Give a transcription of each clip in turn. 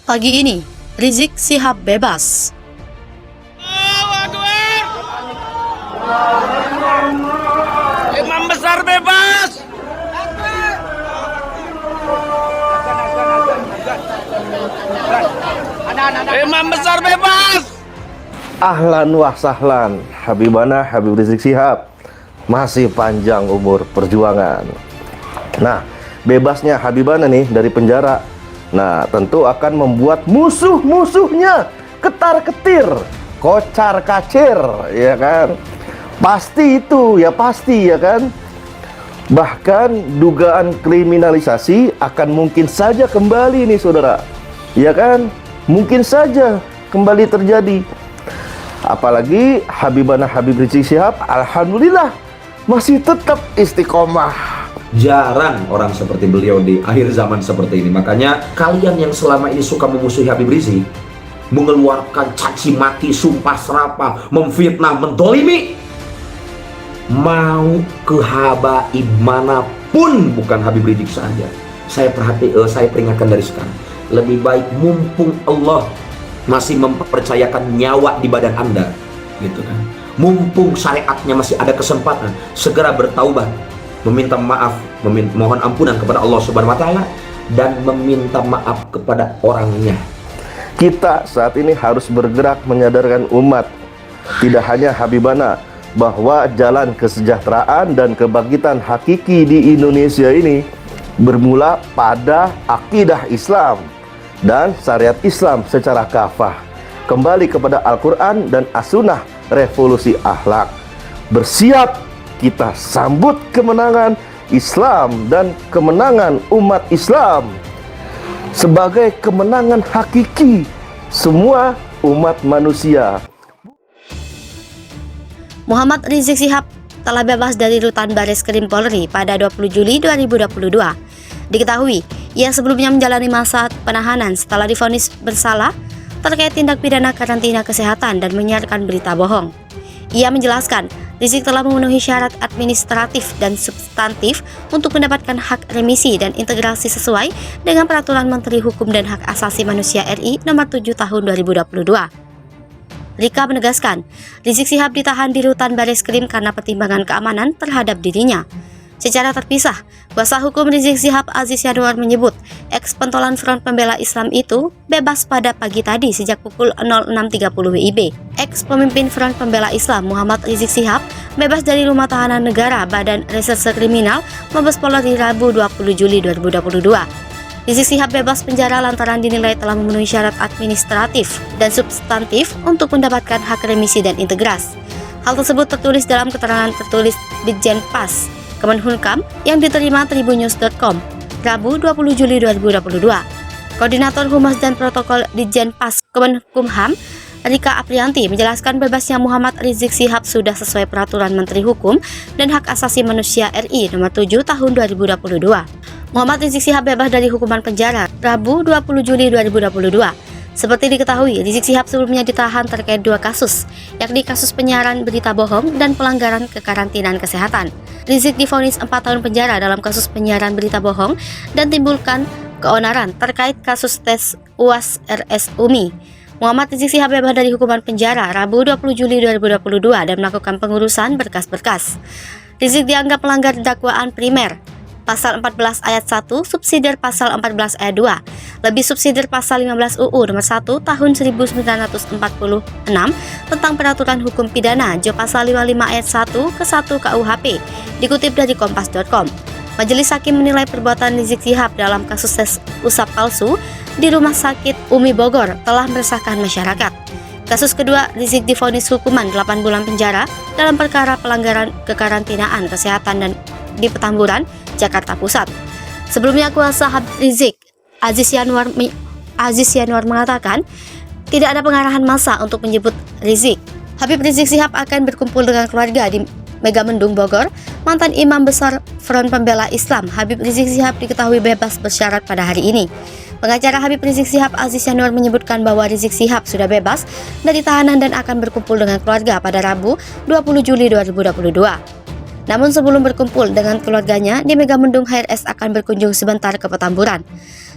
Pagi ini, Rizik Syihab bebas. Imam besar bebas. Imam besar bebas. Ahlan wa sahlan, Habibana Habib Rizik Syihab. Masih panjang umur perjuangan. Nah, bebasnya Habibana nih dari penjara, nah tentu akan membuat musuh-musuhnya ketar-ketir, kocar-kacir, ya kan? Pasti itu, ya pasti, ya kan? Bahkan dugaan kriminalisasi akan mungkin saja kembali nih saudara, ya kan? Mungkin saja kembali terjadi. Apalagi Habibana Habib Rizik Syihab, alhamdulillah masih tetap istiqomah. Jarang orang seperti beliau di akhir zaman seperti ini. Makanya kalian yang selama ini suka memusuhi Habib Rizik, mengeluarkan caci maki, sumpah serapah, memfitnah, mendolimi, mau ke habaib manapun, bukan Habib Rizik saja. Saya peringatkan dari sekarang, lebih baik mumpung Allah masih mempercayakan nyawa di badan Anda, gitu kan. Mumpung syariatnya masih ada kesempatan, segera bertaubat, meminta maaf, mohon ampunan kepada Allah Subhanahu wa taala, dan meminta maaf kepada orangnya. Kita saat ini harus bergerak menyadarkan umat, tidak hanya Habibana, bahwa jalan kesejahteraan dan kebangkitan hakiki di Indonesia ini bermula pada akidah Islam dan syariat Islam secara kafah, kembali kepada Al-Quran dan As-Sunnah, revolusi akhlak. Bersiap kita sambut kemenangan Islam dan kemenangan umat Islam sebagai kemenangan hakiki semua umat manusia. Muhammad Rizik Syihab telah bebas dari rutan Bareskrim Polri pada 20 Juli 2022. Diketahui, ia sebelumnya menjalani masa penahanan setelah divonis bersalah terkait tindak pidana karantina kesehatan dan menyiarkan berita bohong. Ia menjelaskan, Rizik telah memenuhi syarat administratif dan substantif untuk mendapatkan hak remisi dan integrasi sesuai dengan Peraturan Menteri Hukum dan Hak Asasi Manusia RI Nomor 7 Tahun 2022. Rika menegaskan, Rizik Syihab ditahan di rutan Bareskrim karena pertimbangan keamanan terhadap dirinya. Secara terpisah, kuasa hukum Rizik Syihab Aziz Yanuar menyebut eks-pentolan Front Pembela Islam itu bebas pada pagi tadi sejak pukul 06.30 WIB. Eks-pemimpin Front Pembela Islam Muhammad Rizik Syihab bebas dari Rumah Tahanan Negara Badan Reserse Kriminal Mabes Polri Rabu 20 Juli 2022. Rizik Syihab bebas penjara lantaran dinilai telah memenuhi syarat administratif dan substantif untuk mendapatkan hak remisi dan integrasi. Hal tersebut tertulis dalam keterangan tertulis Ditjen Pas Kemenhukam yang diterima tribunnews.com Rabu 20 Juli 2022. Koordinator Humas dan Protokol Ditjen Pas Kemenkumham Rika Aprianti menjelaskan bebasnya Muhammad Rizik Syihab sudah sesuai Peraturan Menteri Hukum dan Hak Asasi Manusia RI Nomor 7 Tahun 2022. Muhammad Rizik Syihab bebas dari hukuman penjara Rabu 20 Juli 2022. Seperti diketahui, Rizik Syihab sebelumnya ditahan terkait dua kasus, yakni kasus penyiaran berita bohong dan pelanggaran kekarantinaan kesehatan. Rizik divonis 4 tahun penjara dalam kasus penyiaran berita bohong dan timbulkan keonaran terkait kasus tes UAS RS UMI. Muhammad Rizik Syihab bebas dari hukuman penjara Rabu 20 Juli 2022 dan melakukan pengurusan berkas-berkas. Rizik dianggap melanggar dakwaan primer Pasal 14 ayat 1 subsidiar Pasal 14 ayat 2 lebih subsidiar Pasal 15 UU Nomor 1 Tahun 1946 tentang Peraturan Hukum Pidana Jo Pasal 55 ayat 1 ke 1 KUHP, dikutip dari kompas.com. Majelis Hakim menilai perbuatan Rizik Syihab dalam kasus tes usap palsu di Rumah Sakit UMI Bogor telah meresahkan masyarakat. Kasus kedua, Rizik divonis hukuman 8 bulan penjara dalam perkara pelanggaran kekarantinaan kesehatan dan di Petamburan, Jakarta Pusat. Sebelumnya kuasa Habib Rizik Aziz Yanuar mengatakan tidak ada pengarahan massa untuk menyebut Rizik. Habib Rizik Syihab akan berkumpul dengan keluarga di Megamendung Bogor. Mantan Imam Besar Front Pembela Islam Habib Rizik Syihab diketahui bebas bersyarat pada hari ini. Pengacara Habib Rizik Syihab Aziz Yanuar menyebutkan bahwa Rizik Syihab sudah bebas dari tahanan dan akan berkumpul dengan keluarga pada Rabu 20 Juli 2022. Namun sebelum berkumpul dengan keluarganya di Megamendung, HRS akan berkunjung sebentar ke Petamburan.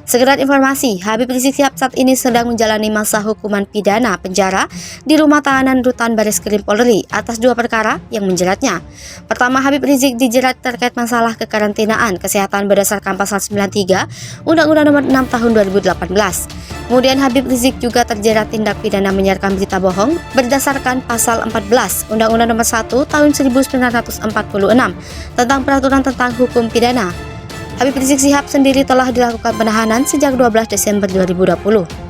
Sekedar informasi, Habib Rizik Syihab saat ini sedang menjalani masa hukuman pidana penjara di rumah tahanan Rutan Bareskrim Polri atas 2 perkara yang menjeratnya. Pertama, Habib Rizik dijerat terkait masalah kekarantinaan kesehatan berdasarkan pasal 93 Undang-Undang Nomor 6 Tahun 2018. Kemudian Habib Rizik juga terjerat tindak pidana menyiarkan berita bohong berdasarkan pasal 14 Undang-Undang Nomor 1 Tahun 1946 tentang peraturan tentang hukum pidana. Habib Rizik Syihab sendiri telah dilakukan penahanan sejak 12 Desember 2020.